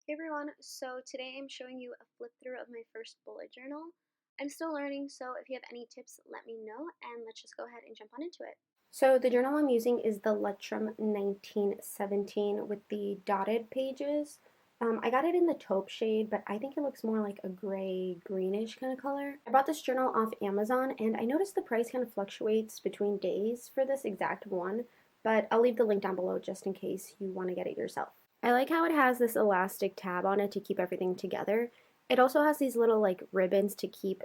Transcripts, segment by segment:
Hey everyone, so today I'm showing you a flip through of my first bullet journal. I'm still learning, so if you have any tips, let me know, and let's just go ahead and jump on into it. So the journal I'm using is the Lettrum 1917 with the dotted pages. I got it in the taupe shade, but I think it looks more like a gray, greenish kind of color. I bought this journal off Amazon, and I noticed the price kind of fluctuates between days for this exact one, but I'll leave the link down below just in case you want to get it yourself. I like how it has this elastic tab on it to keep everything together. It also has these little like ribbons to keep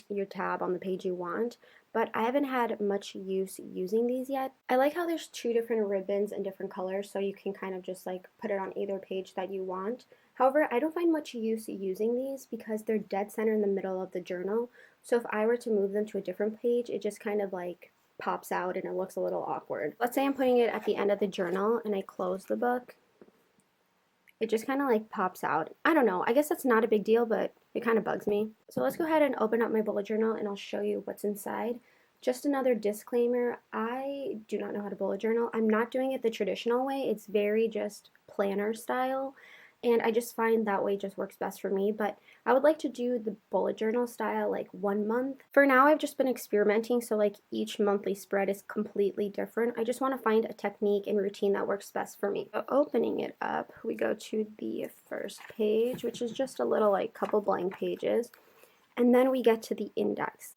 your tab on the page you want, but I haven't had much use using these yet. I like how there's two different ribbons in different colors, so you can kind of just like put it on either page that you want. However, I don't find much use using these because they're dead center in the middle of the journal, so if I were to move them to a different page, it just kind of like pops out and it looks a little awkward. Let's say I'm putting it at the end of the journal and I close the book, it just kind of like pops out. I don't know. I guess that's not a big deal, but it kind of bugs me. So let's go ahead and open up my bullet journal and I'll show you what's inside. Just another disclaimer, I do not know how to bullet journal. I'm not doing it the traditional way. It's very just planner style. And I just find that way just works best for me. But I would like to do the bullet journal style like 1 month. For now, I've just been experimenting. So like each monthly spread is completely different. I just want to find a technique and routine that works best for me. So opening it up, we go to the first page, which is just a little like couple blank pages. And then we get to the index.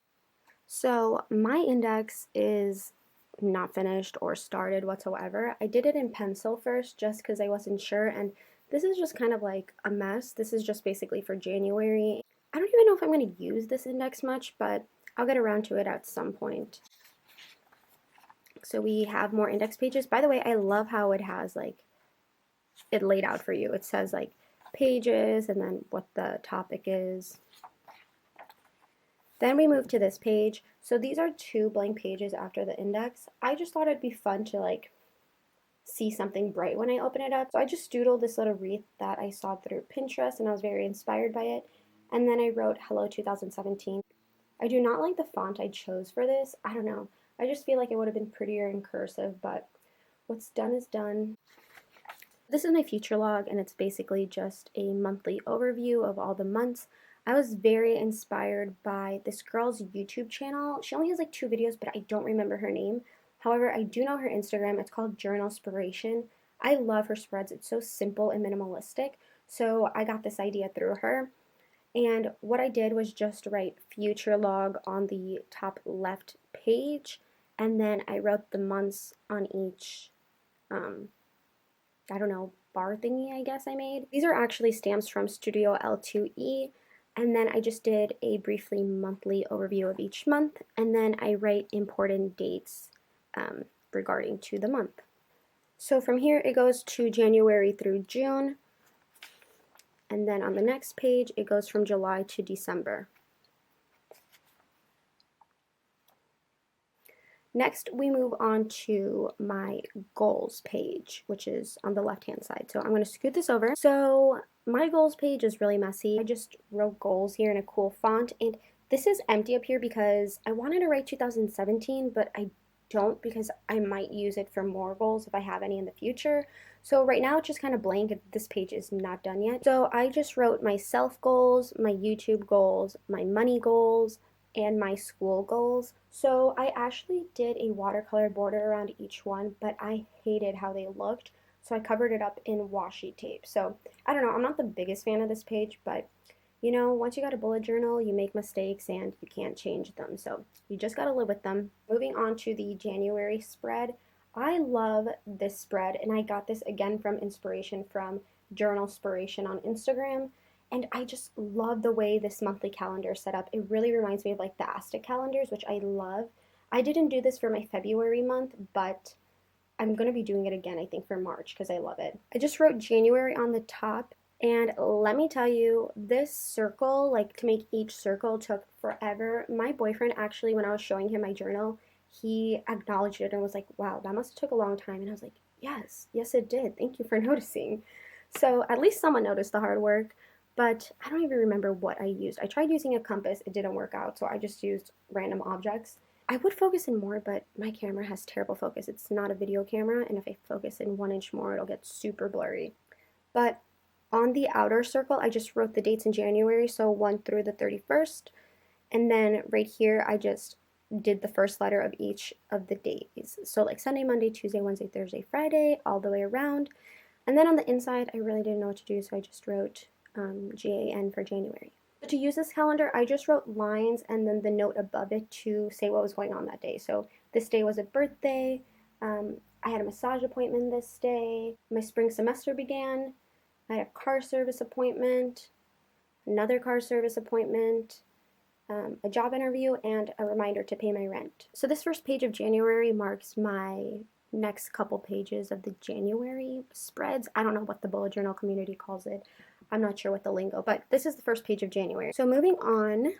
So my index is not finished or started whatsoever. I did it in pencil first just because I wasn't sure, and this is just kind of like a mess. This is just basically for January. I don't even know if I'm going to use this index much, but I'll get around to it at some point. So we have more index pages. By the way, I love how it has like it laid out for you. It says like pages and then what the topic is. Then we move to this page. So these are two blank pages after the index. I just thought it'd be fun to like see something bright when I open it up. So I just doodled this little wreath that I saw through Pinterest and I was very inspired by it. And then I wrote Hello 2017. I do not like the font I chose for this. I don't know. I just feel like it would have been prettier in cursive, but what's done is done. This is my future log, and it's basically just a monthly overview of all the months. I was very inspired by this girl's YouTube channel. She only has like 2 videos, but I don't remember her name. However, I do know her Instagram. It's called Journalspiration. I love her spreads. It's so simple and minimalistic. So I got this idea through her. And what I did was just write future log on the top left page, and then I wrote the months on each I don't know, bar thingy I guess I made. These are actually stamps from Studio L2E, and then I just did a briefly monthly overview of each month, and then I write important dates regarding to the month. So from here it goes to January through June, and then on the next page it goes from July to December. Next, we move on to my goals page, which is on the left-hand side. So I'm going to scoot this over. So my goals page is really messy. I just wrote goals here in a cool font, and this is empty up here because I wanted to write 2017, but I don't because I might use it for more goals if I have any in the future. So right now it's just kind of blank. This page is not done yet. So I just wrote my self goals, my YouTube goals, my money goals, and my school goals. So I actually did a watercolor border around each one, but I hated how they looked, so I covered it up in washi tape. So I don't know, I'm not the biggest fan of this page, but you know, once you got a bullet journal, you make mistakes and you can't change them. So you just gotta live with them. Moving on to the January spread. I love this spread, and I got this again from inspiration from Journalspiration on Instagram. And I just love the way this monthly calendar is set up. It really reminds me of like the Aztec calendars, which I love. I didn't do this for my February month, but I'm going to be doing it again, I think, for March because I love it. I just wrote January on the top, and let me tell you, this circle, like to make each circle, took forever. My boyfriend actually, when I was showing him my journal, he acknowledged it and was like, wow, that must have took a long time. And I was like, yes, it did. Thank you for noticing. So at least someone noticed the hard work. But I don't even remember what I used. I tried using a compass, it didn't work out, so I just used random objects. I would focus in more, but my camera has terrible focus. It's not a video camera, and if I focus in 1 inch more, it'll get super blurry. But On the outer circle, I just wrote the dates in January, so 1 through the 31st. And then right here, I just did the first letter of each of the days. So like Sunday, Monday, Tuesday, Wednesday, Thursday, Friday, all the way around. And then on the inside, I really didn't know what to do, so I just wrote GAN for January. To use this calendar, I just wrote lines and then the note above it to say what was going on that day. So this day was a birthday, I had a massage appointment this day, my spring semester began, I had a car service appointment, another car service appointment, a job interview, and a reminder to pay my rent. So this first page of January marks my next couple pages of the January spreads. I don't know what the bullet journal community calls it. I'm not sure what the lingo, but this is the first page of January. So moving on,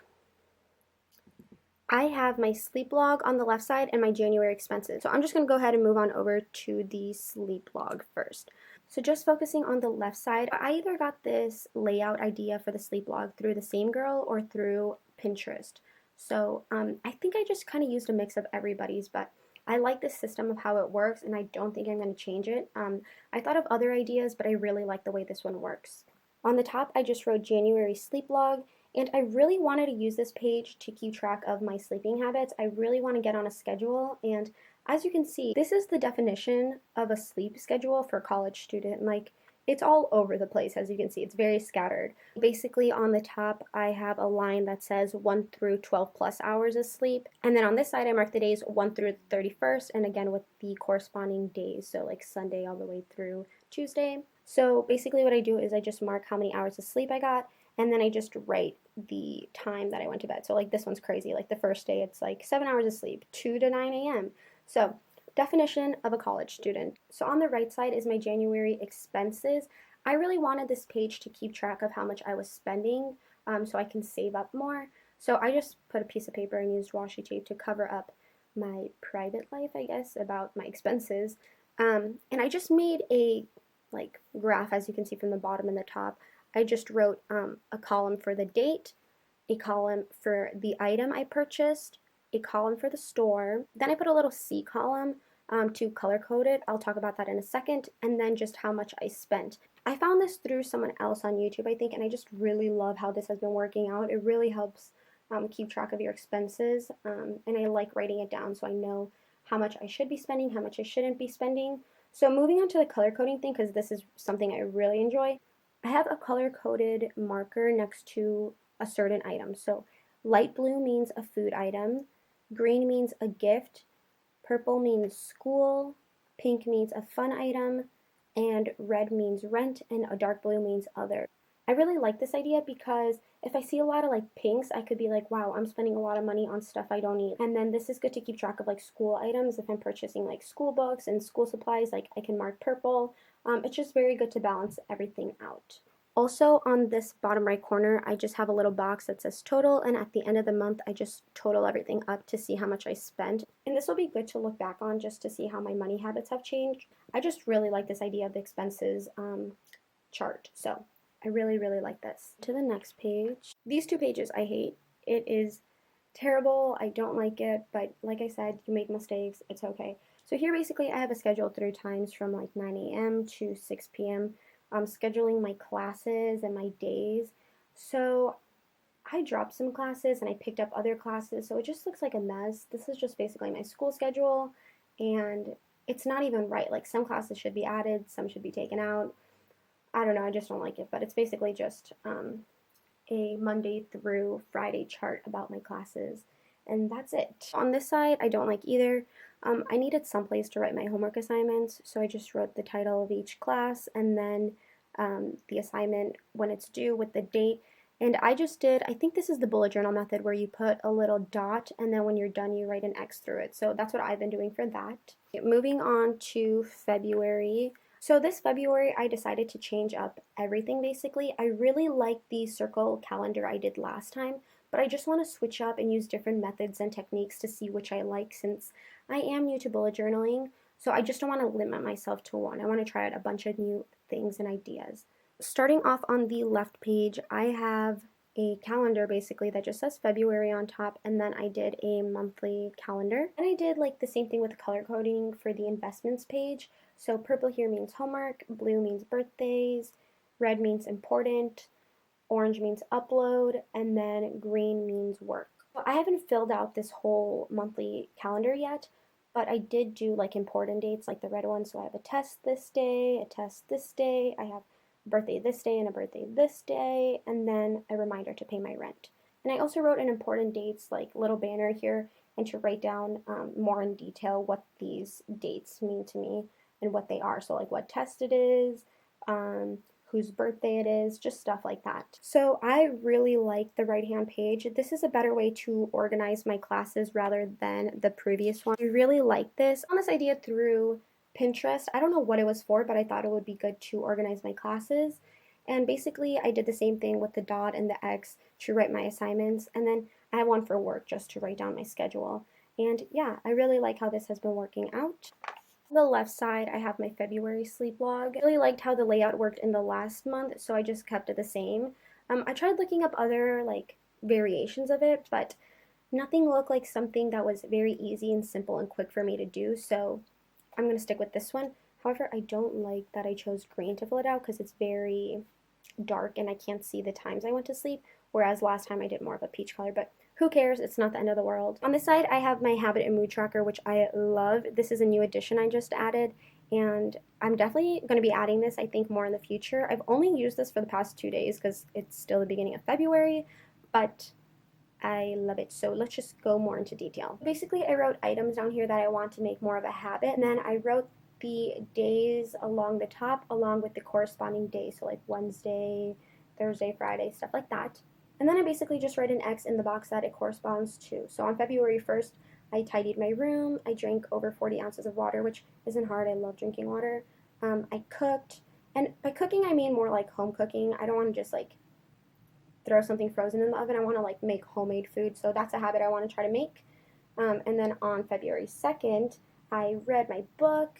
I have my sleep log on the left side and my January expenses. So I'm just going to go ahead and move on over to the sleep log first. So just focusing on the left side, I either got this layout idea for the sleep log through the same girl or through Pinterest. So I think I just kind of used a mix of everybody's, but I like this system of how it works and I don't think I'm going to change it. I thought of other ideas, but I really like the way this one works. On the top, I just wrote January sleep log, and I really wanted to use this page to keep track of my sleeping habits. I really want to get on a schedule, and as you can see, this is the definition of a sleep schedule for a college student. Like, it's all over the place, as you can see. It's very scattered. Basically, on the top, I have a line that says 1 through 12 plus hours of sleep. And then on this side, I mark the days 1 through the 31st, and again with the corresponding days, so like Sunday all the way through Tuesday. So basically what I do is I just mark how many hours of sleep I got, and then I just write the time that I went to bed. So like this one's crazy. Like the first day, it's like 7 hours of sleep, 2 to 9 a.m. So definition of a college student. So on the right side is my January expenses. I really wanted this page to keep track of how much I was spending so I can save up more. So I just put a piece of paper and used washi tape to cover up my private life, I guess, about my expenses. And I just made a graph, as you can see from the bottom and the top. I just wrote a column for the date, a column for the item I purchased, a column for the store. Then I put a little C column to color code it. I'll talk about that in a second. And then just how much I spent. I found this through someone else on YouTube, I think, and I just really love how this has been working out. It really helps keep track of your expenses, and I like writing it down so I know how much I should be spending, how much I shouldn't be spending. So moving on to the color coding thing, because this is something I really enjoy, I have a color-coded marker next to a certain item. So light blue means a food item, green means a gift, purple means school, pink means a fun item, and red means rent, and a dark blue means other. I really like this idea because if I see a lot of like pinks, I could be like, wow, I'm spending a lot of money on stuff I don't need. And then this is good to keep track of like school items. If I'm purchasing like school books and school supplies, like I can mark purple. It's just very good to balance everything out. Also on this bottom right corner, I just have a little box that says total, and at the end of the month, I just total everything up to see how much I spent. And this will be good to look back on just to see how my money habits have changed. I just really like this idea of the expenses chart. So I really, really like this. To the next page. These two pages I hate. It is terrible. I don't like it, but like I said, you make mistakes. It's okay. So here basically I have a schedule 3 times from like 9 a.m. to 6 p.m. Scheduling my classes and my days. So I dropped some classes and I picked up other classes, so it just looks like a mess. This is just basically my school schedule, and it's not even right. Like some classes should be added, some should be taken out. I don't know, I just don't like it, but it's basically just a Monday through Friday chart about my classes, and that's it. On this side, I don't like either. I needed someplace to write my homework assignments, so I just wrote the title of each class and then the assignment when it's due with the date. And I just did, I think this is the bullet journal method where you put a little dot and then when you're done you write an X through it. So that's what I've been doing for that. Moving on to February. So this February I decided to change up everything basically. I really like the circle calendar I did last time, but I just want to switch up and use different methods and techniques to see which I like since I am new to bullet journaling. So I just don't want to limit myself to one. I want to try out a bunch of new things and ideas. Starting off on the left page, I have a calendar basically that just says February on top, and then I did a monthly calendar. And I did like the same thing with color coding for the investments page. So purple here means homework, blue means birthdays, red means important, orange means upload, and then green means work. So I haven't filled out this whole monthly calendar yet, but I did do like important dates like the red one. So I have a test this day, a test this day, I have a birthday this day and a birthday this day, and then a reminder to pay my rent. And I also wrote an important dates like little banner here and to write down more in detail what these dates mean to me and what they are. So like what test it is, um, whose birthday it is, just stuff like that. So I really like the right-hand page. This is a better way to organize my classes rather than the previous one. I really like this. I found this idea through Pinterest. I don't know what it was for, but I thought it would be good to organize my classes. And basically, I did the same thing with the dot and the X to write my assignments. And then I have one for work just to write down my schedule. And yeah, I really like how this has been working out. On the left side, I have my February sleep log. I really liked how the layout worked in the last month, so I just kept it the same. I tried looking up other like variations of it, but nothing looked like something that was very easy and simple and quick for me to do, so I'm going to stick with this one. However, I don't like that I chose green to fill it out because it's very dark and I can't see the times I went to sleep, whereas last time I did more of a peach color, but who cares? It's not the end of the world. On this side, I have my habit and mood tracker, which I love. This is a new addition I just added, and I'm definitely going to be adding this, I think, more in the future. I've only used this for the past 2 days because it's still the beginning of February, but I love it. So let's just go more into detail. Basically, I wrote items down here that I want to make more of a habit, and then I wrote the days along the top along with the corresponding days, so like Wednesday, Thursday, Friday, stuff like that. And then I basically just write an X in the box that it corresponds to. So on February 1st, I tidied my room, I drank over 40 ounces of water, which isn't hard, I love drinking water. I cooked, and by cooking I mean more like home cooking. I don't want to just like throw something frozen in the oven. I want to like make homemade food, so that's a habit I want to try to make. And then on February 2nd, I read my book,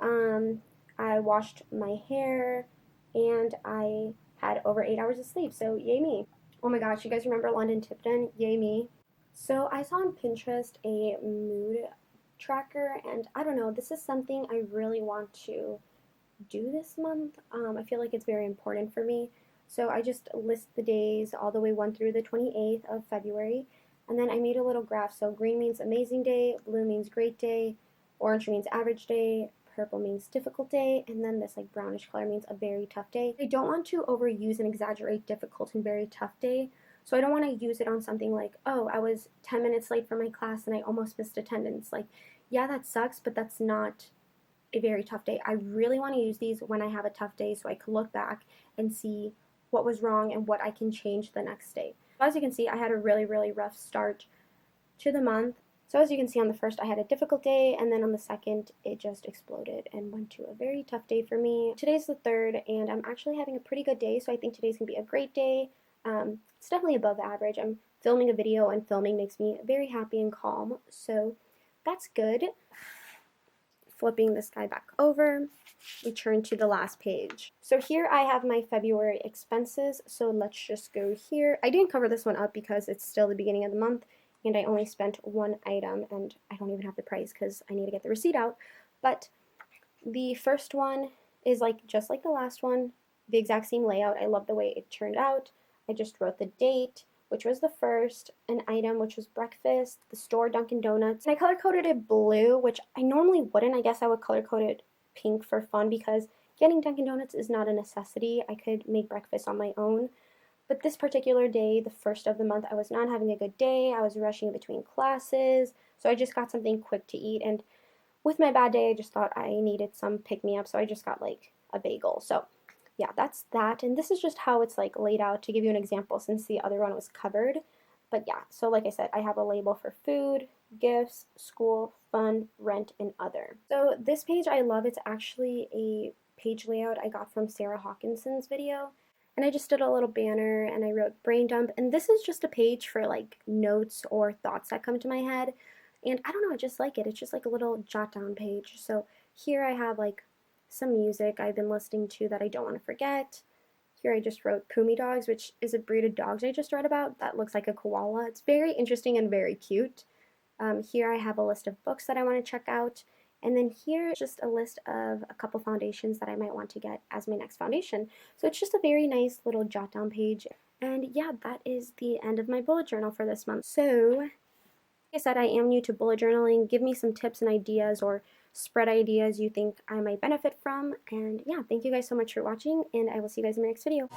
I washed my hair, and I had over 8 hours of sleep, so yay me. Oh my gosh, you guys remember London Tipton? Yay me. So I saw on Pinterest a mood tracker, and I don't know, this is something I really want to do this month. I feel like it's very important for me. So I just list the days all the way 1 through the 28th of February. And then I made a little graph. So green means amazing day, blue means great day, orange means average day, purple means difficult day, and then this like brownish color means a very tough day. I don't want to overuse and exaggerate difficult and very tough day. So I don't want to use it on something like, oh, I was 10 minutes late for my class and I almost missed attendance. Like, yeah, that sucks, but that's not a very tough day. I really want to use these when I have a tough day so I can look back and see what was wrong and what I can change the next day. As you can see, I had a really, really rough start to the month. So as you can see on the first, I had a difficult day, and then on the second, it just exploded and went to a very tough day for me. Today's the third, and I'm actually having a pretty good day, so I think today's going to be a great day. It's definitely above average. I'm filming a video, and filming makes me very happy and calm, so that's good. Flipping this guy back over, we turn to the last page. So here I have my February expenses, so let's just go here. I didn't cover this one up because it's still the beginning of the month, and I only spent one item, and I don't even have the price because I need to get the receipt out. But the first one is like just like the last one, the exact same layout. I love the way it turned out. I just wrote the date, which was the first, an item, which was breakfast, the store, Dunkin' Donuts. And I color-coded it blue, which I normally wouldn't. I guess I would color-code it pink for fun because getting Dunkin' Donuts is not a necessity. I could make breakfast on my own. But this particular day, the first of the month, I was not having a good day. I was rushing between classes, so I just got something quick to eat. And with my bad day, I just thought I needed some pick-me-up, so I just got like a bagel. So yeah, that's that. And this is just how it's like laid out to give you an example since the other one was covered. But yeah, so like I said, I have a label for food, gifts, school, fun, rent, and other. So this page I love. It's actually a page layout I got from Sarah Hawkinson's video. And I just did a little banner and I wrote brain dump. And this is just a page for like notes or thoughts that come to my head. And I don't know, I just like it. It's just like a little jot down page. So here I have like some music I've been listening to that I don't want to forget. Here I just wrote Pumi Dogs, which is a breed of dogs I just read about that looks like a koala. It's very interesting and very cute. Here I have a list of books that I want to check out. And then here is just a list of a couple foundations that I might want to get as my next foundation. So it's just a very nice little jot down page. And yeah, that is the end of my bullet journal for this month. So, like I said, I am new to bullet journaling. Give me some tips and ideas or spread ideas you think I might benefit from. And yeah, thank you guys so much for watching, and I will see you guys in my next video.